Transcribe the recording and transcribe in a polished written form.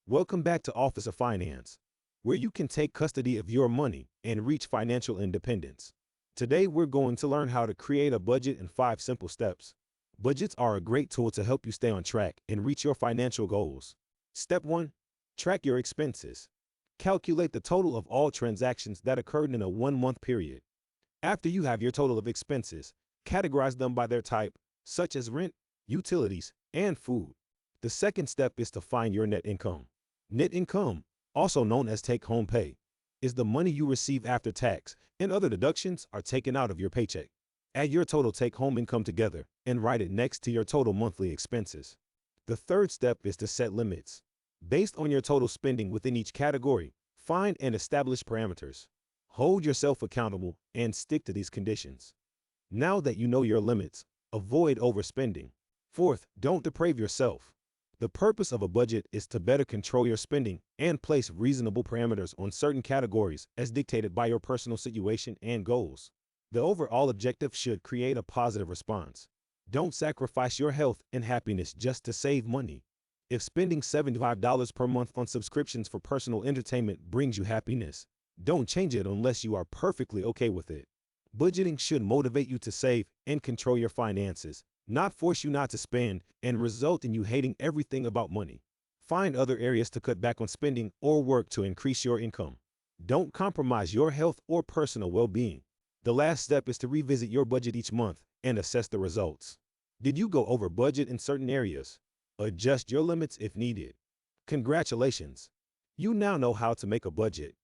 Welcome back to Office of Finance, where you can take custody of your money and reach financial independence. Today, we're going to learn how to create a budget in 5 simple steps. Budgets are a great tool to help you stay on track and reach your financial goals. Step 1. Track your expenses. Calculate the total of all transactions that occurred in a 1-month period. After you have your total of expenses, categorize them by their type, such as rent, utilities, and food. The second step is to find your net income. Net income, also known as take-home pay, is the money you receive after tax and other deductions are taken out of your paycheck. Add your total take-home income together and write it next to your total monthly expenses. The third step is to set limits. Based on your total spending within each category, find and establish parameters. Hold yourself accountable and stick to these conditions. Now that you know your limits, avoid overspending. Fourth, don't deprave yourself. The purpose of a budget is to better control your spending and place reasonable parameters on certain categories as dictated by your personal situation and goals. The overall objective should create a positive response. Don't sacrifice your health and happiness just to save money. If spending $75 per month on subscriptions for personal entertainment brings you happiness, don't change it unless you are perfectly okay with it. Budgeting should motivate you to save and control your finances, not force you not to spend and result in you hating everything about money. Find other areas to cut back on spending or work to increase your income. Don't compromise your health or personal well-being. The last step is to revisit your budget each month and assess the results. Did you go over budget in certain areas? Adjust your limits if needed. Congratulations! You now know how to make a budget.